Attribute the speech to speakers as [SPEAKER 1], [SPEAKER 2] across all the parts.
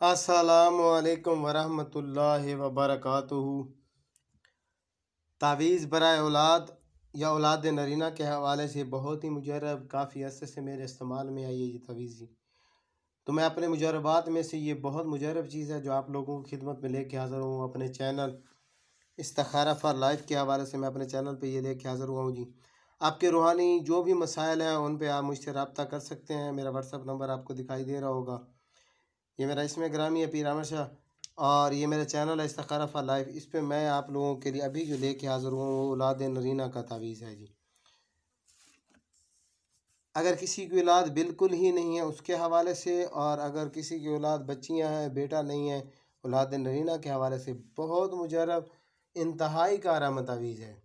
[SPEAKER 1] अस्सलामुअलैकुम वरहमतुल्लाहि वबरकातुहू। तावीज़ बराए औलाद या औलाद नरीना के हवाले से बहुत ही मुजरब काफ़ी अरसे से मेरे इस्तेमाल में आई है ये तवीज़। तो मैं अपने मुजरबात में से ये बहुत मुजरब चीज़ है जो आप लोगों की खिदमत में लेके हाज़िर हूँ। अपने चैनल इस्तिखारा फॉर लाइफ के हवाले से मैं अपने चैनल पे ये लेके हाज़िर हुआ हूँ जी। आपके रूहानी जो भी मसाइल हैं उन पे आप मुझसे रब्ता कर सकते हैं। मेरा व्हाट्सअप नंबर आपको दिखाई दे रहा होगा। ये मेरा इसमें ग्रामी है पीर अहमद शाह और ये मेरा चैनल है इस्तिखारा फॉर लाइफ। इस पे मैं आप लोगों के लिए अभी जो लेके हाज़िर हुआ हूँ वो औलाद नरीना का तावीज़ है जी। अगर किसी की औलाद बिल्कुल ही नहीं है उसके हवाले से, और अगर किसी की औलाद बच्चियां हैं बेटा नहीं है, औलाद नरीना के हवाले से बहुत मुजरब इंतहाई कारआमद तावीज़ है।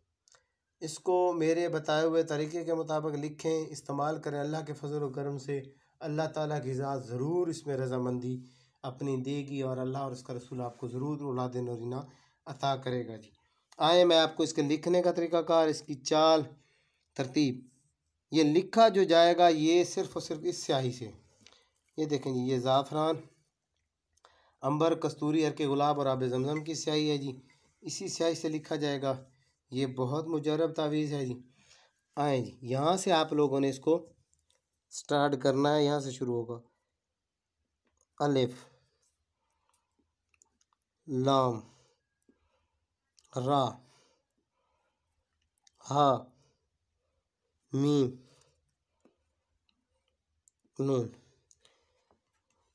[SPEAKER 1] इसको मेरे बताए हुए तरीके के मुताबिक लिखें, इस्तेमाल करें। अल्लाह के फजल व करम से अल्लाह ताला की ज़ात ज़रूर इसमें रज़ामंदी अपनी देगी और अल्लाह और उसका रसूल आपको ज़रूर औलाद नरीना अता करेगा जी। आए मैं आपको इसके लिखने का तरीक़ाकार, इसकी चाल, तरतीब, ये लिखा जो जाएगा ये सिर्फ़ और सिर्फ इस स्याही से। ये देखें जी, ये ज़ाफ़रान, अंबर, कस्तूरी, अर्के गुलाब और आब ज़मज़म की स्याही है जी। इसी स्याही से लिखा जाएगा। ये बहुत मुजरब तावीज़ है जी। आए जी, यहाँ से आप लोगों ने इसको स्टार्ट करना है। यहाँ से शुरू होगा अलिफ, लाम, रा, हा, मीम, नून।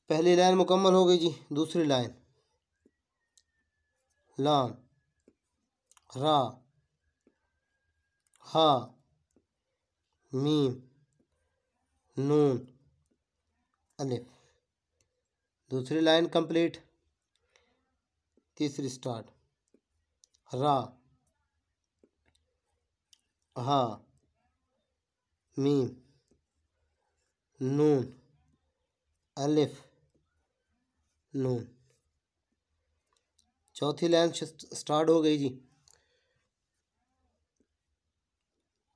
[SPEAKER 1] पहली लाइन मुकम्मल हो गई जी। दूसरी लाइन लाम, रा, हा, मीम, नून, अलिफ। दूसरी लाइन कंप्लीट। तीसरी स्टार्ट रा, हा, मीम, नून, अलिफ, नून। चौथी लाइन स्टार्ट हो गई जी।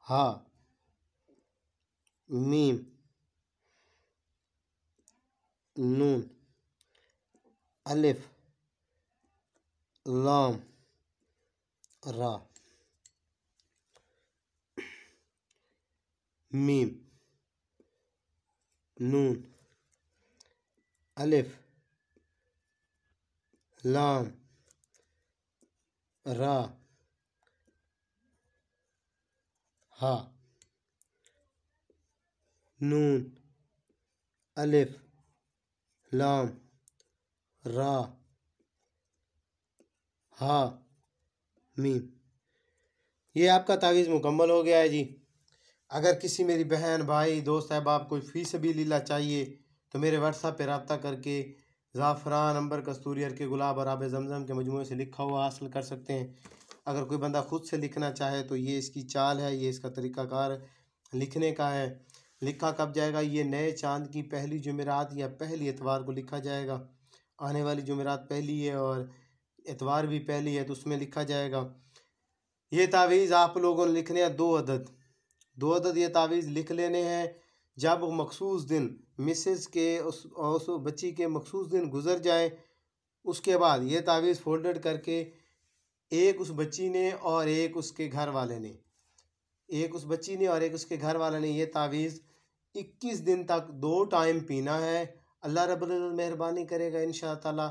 [SPEAKER 1] हा, मीम, नून, अलिफ, लाम, रा, मीम, नून, अलिफ, लाम, रा, हा, नून, अलिफ, लाम, रा, हा, मीम। ये आपका तावीज़ मुकम्मल हो गया है जी। अगर किसी मेरी बहन, भाई, दोस्त, अहबाब कोई फ़ी सबीलिल्लाह चाहिए तो मेरे व्हाट्सएप पे रब्ता करके ज़ाफ़रान, अंबर, कस्तूरी, अर्के गुलाब और आब ज़मज़म के मजमूए से लिखा हुआ हासिल कर सकते हैं। अगर कोई बंदा ख़ुद से लिखना चाहे तो ये इसकी चाल है, ये इसका तरीक़ाकार लिखने का है। लिखा कब जाएगा? ये नए चाँद की पहली जुमेरात या पहली एतवार को लिखा जाएगा। आने वाली जुमेरात पहली है और एतवार भी पहली है तो उसमें लिखा जाएगा। ये तावीज़ आप लोगों ने लिखने हैं 2 अदद। 2 अदद ये तावीज़ लिख लेने हैं। जब मखसूस दिन मिसेस के उस बच्ची के मखसूस दिन गुज़र जाए उसके बाद ये तावीज़ फोल्डेड करके एक उस बच्ची ने और एक उसके घर वाले ने, एक उस बच्ची ने और एक उसके घर वाले ने ये तावीज़ 21 दिन तक 2 टाइम पीना है। अल्लाह रब्बुल इज़्ज़त मेहरबानी करेगा इंशाअल्लाह ताला।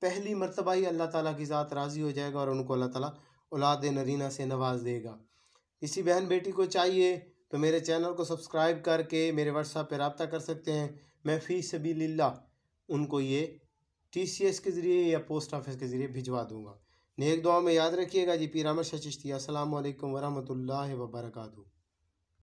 [SPEAKER 1] पहली मर्तबा ही अल्लाह ताला की ज़ात राज़ी हो जाएगा और उनको अल्लाह ताला औलाद नरीना से नवाज देगा। किसी बहन बेटी को चाहिए तो मेरे चैनल को सब्सक्राइब करके मेरे व्हाट्सएप पे रब्ता कर सकते हैं। मैं फ़ी सबीलिल्लाह उनको ये TCS के ज़रिए या पोस्ट ऑफिस के ज़रिए भिजवा दूँगा। नेक दुआ में याद रखिएगा जी। पीर अहमद शाह चिश्ती। अस्सलामु अलैकुम वरहमतुल्लाहि वबरकातुहू।